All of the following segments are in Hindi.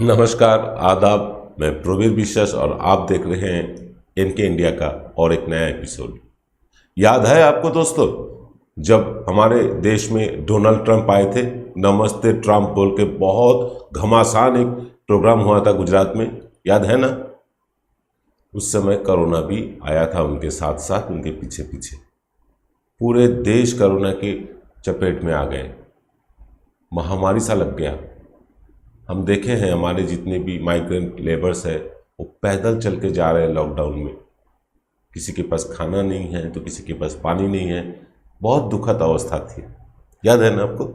नमस्कार, आदाब। मैं प्रवीर विश्वास और आप देख रहे हैं एनके इंडिया का और एक नया एपिसोड। याद है आपको दोस्तों, जब हमारे देश में डोनाल्ड ट्रंप आए थे, नमस्ते ट्रंप बोल के बहुत घमासान एक प्रोग्राम हुआ था गुजरात में, याद है ना? उस समय कोरोना भी आया था उनके साथ साथ, उनके पीछे पीछे। पूरे देश कोरोना की चपेट में आ गए, महामारी सा लग गया। हम देखे हैं हमारे जितने भी माइग्रेंट लेबर्स है वो पैदल चल के जा रहे हैं लॉकडाउन में। किसी के पास खाना नहीं है तो किसी के पास पानी नहीं है। बहुत दुखद अवस्था थी। याद है ना आपको?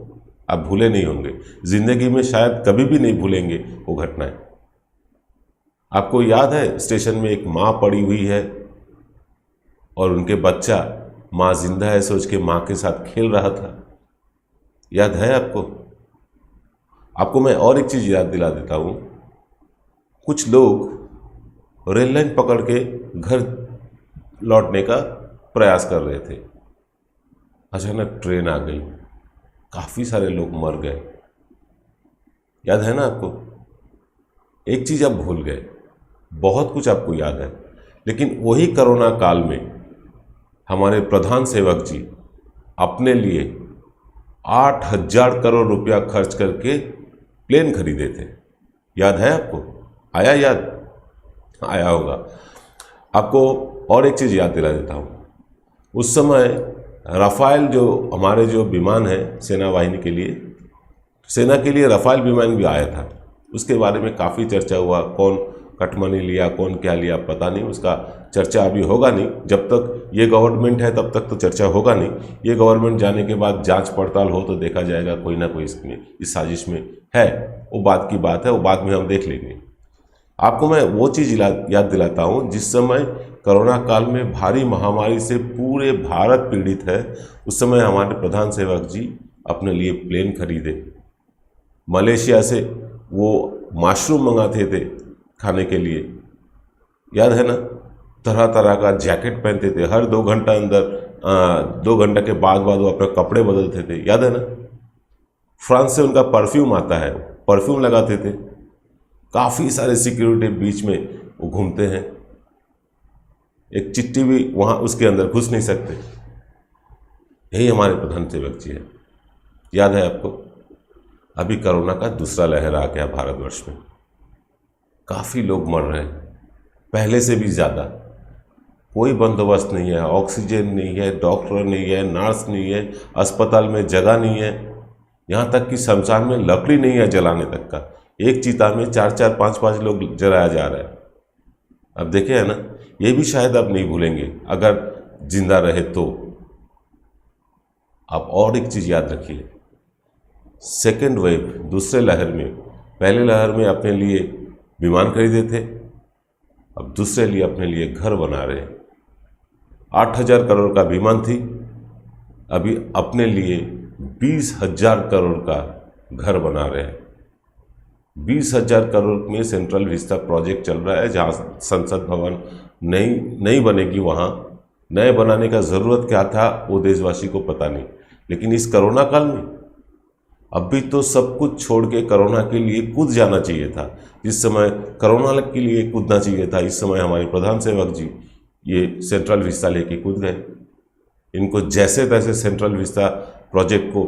आप भूले नहीं होंगे, जिंदगी में शायद कभी भी नहीं भूलेंगे वो घटनाएं। आपको याद है स्टेशन में एक माँ पड़ी हुई है और उनके बच्चा माँ जिंदा है सोच के माँ के साथ खेल रहा था। याद है आपको? आपको मैं और एक चीज़ याद दिला देता हूँ। कुछ लोग रेल लाइन पकड़ के घर लौटने का प्रयास कर रहे थे। अचानक ट्रेन आ गई, काफ़ी सारे लोग मर गए। याद है ना आपको? एक चीज़ आप भूल गए, बहुत कुछ आपको याद है, लेकिन वही कोरोना काल में हमारे प्रधान सेवक जी अपने लिए 8,000 करोड़ रुपया खर्च करके प्लेन खरीदे थे। याद है आपको? आया याद? आया होगा। आपको और एक चीज़ याद दिला देता हूँ। उस समय राफेल जो हमारे जो विमान है सेना वाहिनी के लिए, सेना के लिए राफेल विमान भी आया था। उसके बारे में काफ़ी चर्चा हुआ, कौन कटमनी लिया, कौन क्या लिया, पता नहीं। उसका चर्चा अभी होगा नहीं, जब तक ये गवर्नमेंट है तब तक तो चर्चा होगा नहीं। ये गवर्नमेंट जाने के बाद जांच पड़ताल हो तो देखा जाएगा, कोई ना कोई इसमें इस साजिश में है। वो बात की बात है, वो बाद में हम देख लेंगे। आपको मैं वो चीज़ याद दिलाता हूँ, जिस समय कोरोना काल में भारी महामारी से पूरे भारत पीड़ित है, उस समय हमारे प्रधान सेवक जी अपने लिए प्लेन खरीदे। मलेशिया से वो मशरूम मंगाते थे खाने के लिए। याद है ना? तरह तरह का जैकेट पहनते थे, हर 2 घंटा अंदर 2 घंटा के बाद वो अपने कपड़े बदलते थे। याद है ना? फ्रांस से उनका परफ्यूम आता है, परफ्यूम लगाते थे। काफ़ी सारे सिक्योरिटी बीच में वो घूमते हैं, एक चिट्ठी भी वहाँ उसके अंदर घुस नहीं सकते। यही हमारे प्रधान सेवक जी है। याद है आपको? अभी कोरोना का दूसरा लहर आ गया भारतवर्ष में, काफ़ी लोग मर रहे हैं, पहले से भी ज़्यादा। कोई बंदोबस्त नहीं है, ऑक्सीजन नहीं है, डॉक्टर नहीं है, नर्स नहीं है, अस्पताल में जगह नहीं है, यहाँ तक कि शमशान में लकड़ी नहीं है जलाने तक का। एक चिता में 4-4, 5-5 लोग जलाया जा रहा है। अब देखे है ना, ये भी शायद आप नहीं भूलेंगे अगर जिंदा रहे तो। आप और एक चीज़ याद रखिए, सेकेंड वेव, दूसरे लहर में, पहले लहर में अपने लिए विमान खरीदे थे, अब दूसरे लिए अपने लिए घर बना रहे हैं। 8,000 करोड़ का विमान थी, अभी अपने लिए 20,000 करोड़ का घर बना रहे हैं। 20,000 करोड़ में सेंट्रल विस्ता प्रोजेक्ट चल रहा है, जहाँ संसद भवन नहीं बनेगी। वहाँ नए बनाने का ज़रूरत क्या था वो देशवासी को पता नहीं, लेकिन इस कोरोना काल में अभी तो सब कुछ छोड़ के कोरोना के लिए कूद जाना चाहिए था। जिस समय कोरोना के लिए कूदना चाहिए था, इस समय हमारे प्रधान सेवक जी ये सेंट्रल विस्ता लेके कूद गए। इनको जैसे तैसे सेंट्रल विस्ता प्रोजेक्ट को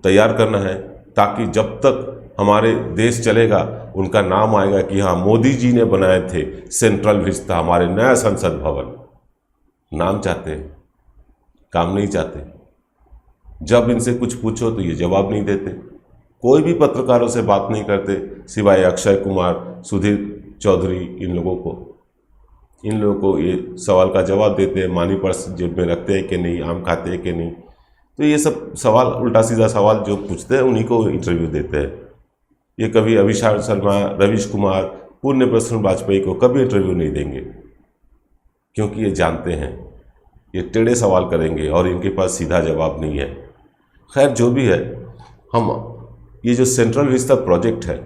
तैयार करना है, ताकि जब तक हमारे देश चलेगा उनका नाम आएगा कि हाँ, मोदी जी ने बनाए थे सेंट्रल विस्ता, हमारे नया संसद भवन। नाम चाहते हैं, काम नहीं चाहते। जब इनसे कुछ पूछो तो ये जवाब नहीं देते। कोई भी पत्रकारों से बात नहीं करते सिवाय अक्षय कुमार, सुधीर चौधरी। इन लोगों को ये सवाल का जवाब देते हैं, मानी पर्स जेब में रखते हैं कि नहीं, आम खाते हैं कि नहीं। तो ये सब सवाल, उल्टा सीधा सवाल जो पूछते हैं उन्हीं को इंटरव्यू देते हैं। ये कभी अभिषेक शर्मा, रवीश कुमार, पुण्य प्रसून वाजपेयी को कभी इंटरव्यू नहीं देंगे, क्योंकि ये जानते हैं ये टेढ़े सवाल करेंगे और इनके पास सीधा जवाब नहीं है। खैर, जो भी है, हम ये जो सेंट्रल विस्ता प्रोजेक्ट है,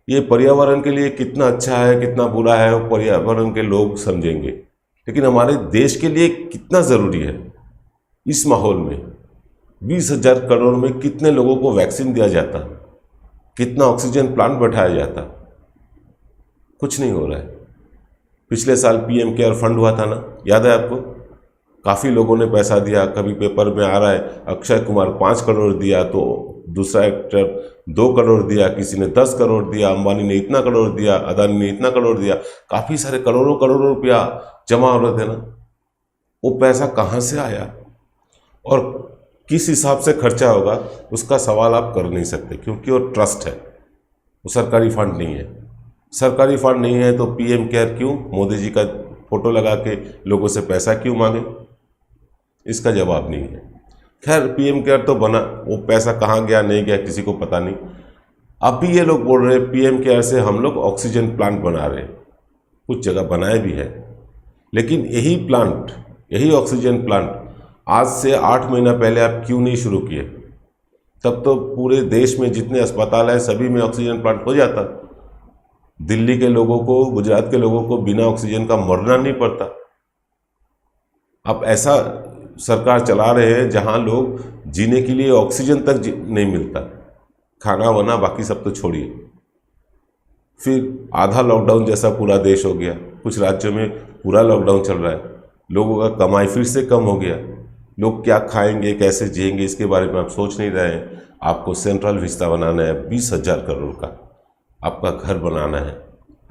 ये पर्यावरण के लिए कितना अच्छा है कितना बुरा है वो पर्यावरण के लोग समझेंगे, लेकिन हमारे देश के लिए कितना ज़रूरी है। इस माहौल में 20,000 करोड़ में कितने लोगों को वैक्सीन दिया जाता है? कितना ऑक्सीजन प्लांट बैठाया जाता, कुछ नहीं हो रहा है। पिछले साल पीएम केयर फंड हुआ था ना, याद है आपको? काफ़ी लोगों ने पैसा दिया। कभी पेपर में आ रहा है अक्षय कुमार 5 करोड़ दिया, तो दूसरा एक्टर 2 करोड़ दिया, किसी ने 10 करोड़ दिया, अंबानी ने इतना करोड़ दिया, अदानी ने इतना करोड़ दिया। काफ़ी सारे करोड़ों करोड़ों रुपया जमा हो रहे थे ना। वो पैसा कहाँ से आया और किस हिसाब से खर्चा होगा, उसका सवाल आप कर नहीं सकते, क्योंकि वो ट्रस्ट है, वो सरकारी फंड नहीं है। सरकारी फंड नहीं है तो पीएम केयर क्यों, मोदी जी का फोटो लगा के लोगों से पैसा क्यों मांगे, इसका जवाब नहीं है। खैर, पीएम केयर तो बना, वो पैसा कहाँ गया नहीं गया किसी को पता नहीं। अभी ये लोग बोल रहे हैं पीएम केयर से हम लोग ऑक्सीजन प्लांट बना रहे हैं, कुछ जगह बनाए भी है, लेकिन यही ऑक्सीजन प्लांट आज से 8 महीना पहले आप क्यों नहीं शुरू किए? तब तो पूरे देश में जितने अस्पताल हैं सभी में ऑक्सीजन प्लांट हो जाता। दिल्ली के लोगों को, गुजरात के लोगों को बिना ऑक्सीजन का मरना नहीं पड़ता। आप ऐसा सरकार चला रहे हैं जहां लोग जीने के लिए ऑक्सीजन तक नहीं मिलता, खाना वाना बाकी सब तो छोड़िए। फिर आधा लॉकडाउन जैसा पूरा देश हो गया, कुछ राज्यों में पूरा लॉकडाउन चल रहा है, लोगों का कमाई फिर से कम हो गया। लोग क्या खाएंगे, कैसे जिएंगे, इसके बारे में आप सोच नहीं रहे हैं। आपको सेंट्रल विस्ता बनाना है 20,000 करोड़ का, आपका घर बनाना है,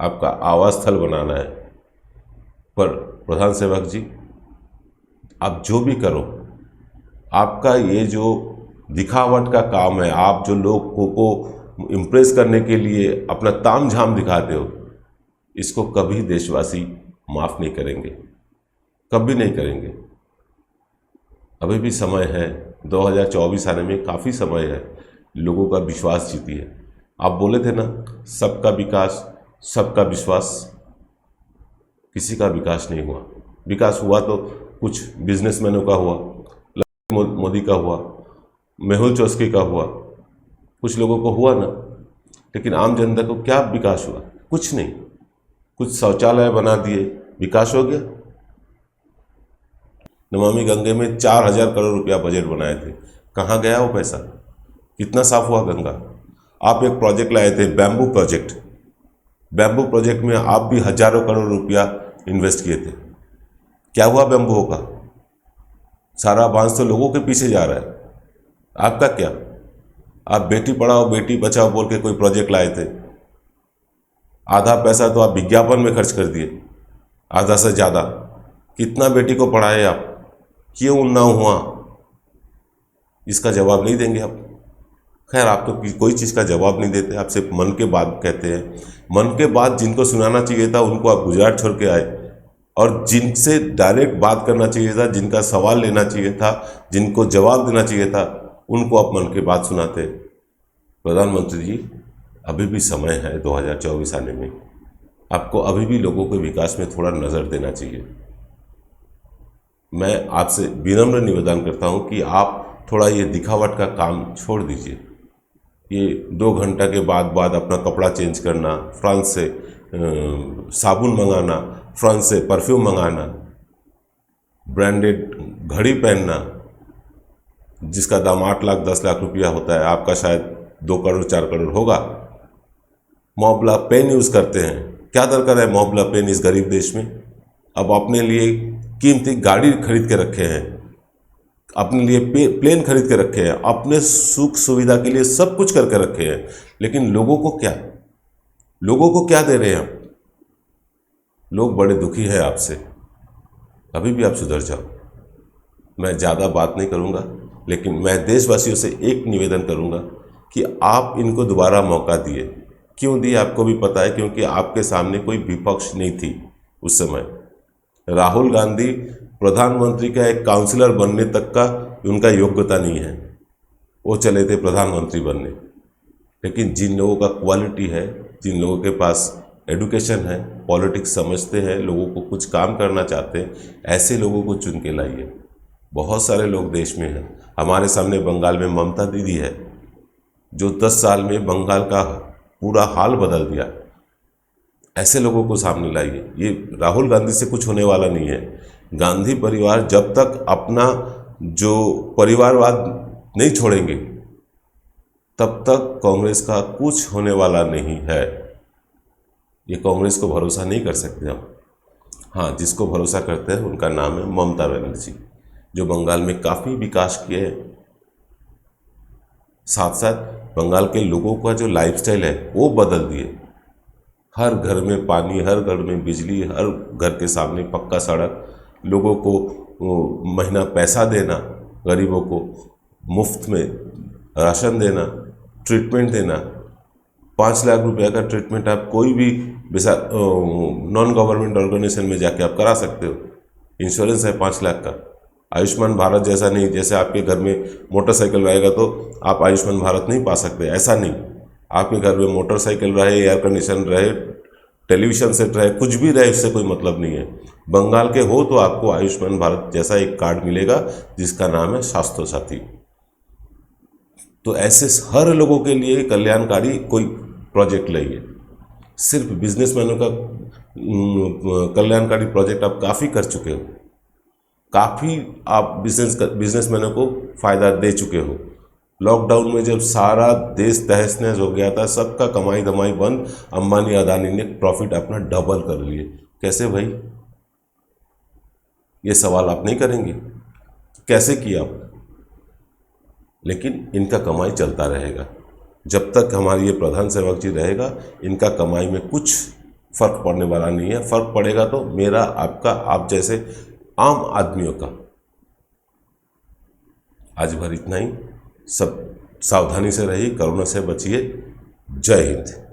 आपका आवास स्थल बनाना है। पर प्रधान सेवक जी, आप जो भी करो, आपका ये जो दिखावट का काम है, आप जो लोगों को इम्प्रेस करने के लिए अपना ताम झाम दिखाते हो, इसको कभी देशवासी माफ़ नहीं करेंगे, कभी नहीं करेंगे। अभी भी समय है, 2024 आने में काफ़ी समय है, लोगों का विश्वास जीतिए। आप बोले थे ना, सबका विकास सबका विश्वास, किसी का विकास नहीं हुआ। विकास हुआ तो कुछ बिजनेसमैनों का हुआ, मोदी का हुआ, मेहुल चोस्की का हुआ, कुछ लोगों को हुआ ना, लेकिन आम जनता को क्या विकास हुआ? कुछ नहीं। कुछ शौचालय बना दिए, विकास हो गया। नमामि गंगे में 4,000 करोड़ रुपया बजट बनाए थे, कहाँ गया वो पैसा? कितना साफ हुआ गंगा? आप एक प्रोजेक्ट लाए थे, बैम्बू प्रोजेक्ट। बैम्बू प्रोजेक्ट में आप भी हजारों करोड़ रुपया इन्वेस्ट किए थे, क्या हुआ बैम्बू का? सारा बांस तो लोगों के पीछे जा रहा है, आपका क्या? आप बेटी पढ़ाओ बेटी बचाओ बोल के कोई प्रोजेक्ट लाए थे, आधा पैसा तो आप विज्ञापन में खर्च कर दिए, आधा से ज़्यादा। कितना बेटी को पढ़ाए आप, क्यों ना हुआ, इसका जवाब नहीं देंगे आप। खैर, आप तो कोई चीज़ का जवाब नहीं देते, आप सिर्फ मन के बात कहते हैं। मन के बात जिनको सुनाना चाहिए था उनको आप गुजरात छोड़ के आए, और जिनसे डायरेक्ट बात करना चाहिए था, जिनका सवाल लेना चाहिए था, जिनको जवाब देना चाहिए था, उनको आप मन की बात सुनाते। प्रधानमंत्री जी, अभी भी समय है 2024 आने में, आपको अभी भी लोगों के विकास में थोड़ा नज़र देना चाहिए। मैं आपसे विनम्र निवेदन करता हूं कि आप थोड़ा ये दिखावट का काम छोड़ दीजिए। ये 2 घंटा के बाद अपना कपड़ा चेंज करना, फ्रांस से साबुन मंगाना, फ्रांस से परफ्यूम मंगाना, ब्रांडेड घड़ी पहनना जिसका दाम 8 लाख 10 लाख रुपया होता है, आपका शायद 2 करोड़ 4 करोड़ होगा। मोबला पेन यूज़ करते हैं, क्या दरकार है मोबला पेन इस गरीब देश में? अब अपने लिए कीमती गाड़ी खरीद के रखे हैं, अपने लिए प्लेन खरीद के रखे हैं, अपने सुख सुविधा के लिए सब कुछ करके रखे हैं, लेकिन लोगों को क्या दे रहे हैं हम? लोग बड़े दुखी हैं आपसे, अभी भी आप सुधर जाओ। मैं ज़्यादा बात नहीं करूँगा, लेकिन मैं देशवासियों से एक निवेदन करूँगा कि आप इनको दोबारा मौका दिए। क्यों दिए आपको भी पता है, क्योंकि आपके सामने कोई विपक्ष नहीं थी उस समय। राहुल गांधी प्रधानमंत्री का एक काउंसलर बनने तक का उनका योग्यता नहीं है, वो चले थे प्रधानमंत्री बनने। लेकिन जिन लोगों का क्वालिटी है, जिन लोगों के पास एडुकेशन है, पॉलिटिक्स समझते हैं, लोगों को कुछ काम करना चाहते हैं, ऐसे लोगों को चुन के लाइए। बहुत सारे लोग देश में हैं। हमारे सामने बंगाल में ममता दीदी है, जो 10 साल में बंगाल का पूरा हाल बदल दिया। ऐसे लोगों को सामने लाइए। ये राहुल गांधी से कुछ होने वाला नहीं है। गांधी परिवार जब तक अपना जो परिवारवाद नहीं छोड़ेंगे, तब तक कांग्रेस का कुछ होने वाला नहीं है। ये कांग्रेस को भरोसा नहीं कर सकते हम। हाँ, जिसको भरोसा करते हैं उनका नाम है ममता बनर्जी, जो बंगाल में काफ़ी विकास किए हैं। साथ साथ बंगाल के लोगों का जो लाइफस्टाइल है वो बदल दिए। हर घर में पानी, हर घर में बिजली, हर घर के सामने पक्का सड़क, लोगों को महीना पैसा देना, गरीबों को मुफ्त में राशन देना, ट्रीटमेंट देना। 5 लाख रुपए का ट्रीटमेंट आप कोई भी नॉन गवर्नमेंट ऑर्गेनाइजेशन में जाके आप करा सकते हो। इंश्योरेंस है 5 लाख का। आयुष्मान भारत जैसा नहीं, जैसे आपके घर में मोटरसाइकिल रहेगा तो आप आयुष्मान भारत नहीं पा सकते, ऐसा नहीं। आपके घर में मोटरसाइकिल रहे, एयर कंडीशन रहे, टेलीविजन सेट रहे, कुछ भी रहे, इससे कोई मतलब नहीं है। बंगाल के हो तो आपको आयुष्मान भारत जैसा एक कार्ड मिलेगा जिसका नाम है स्वास्थ्य साथी। तो ऐसे हर लोगों के लिए कल्याणकारी कोई प्रोजेक्ट लाइए। सिर्फ बिजनेसमैनों का कल्याणकारी प्रोजेक्ट आप काफ़ी कर चुके हो, काफ़ी आप बिजनेसमैनों को फ़ायदा दे चुके हो। लॉकडाउन में जब सारा देश तहस नहस हो गया था, सबका कमाई धमाई बंद, अंबानी अदानी ने प्रॉफिट अपना डबल कर लिए। कैसे भाई? ये सवाल आप नहीं करेंगे कैसे किया आप? लेकिन इनका कमाई चलता रहेगा जब तक हमारी ये प्रधान सेवक जी रहेगा। इनका कमाई में कुछ फर्क पड़ने वाला नहीं है। फर्क पड़ेगा तो मेरा, आपका, आप जैसे आम आदमियों का। आज भर इतना ही। सब सावधानी से रहिए, कोरोना से बचिए। जय हिंद।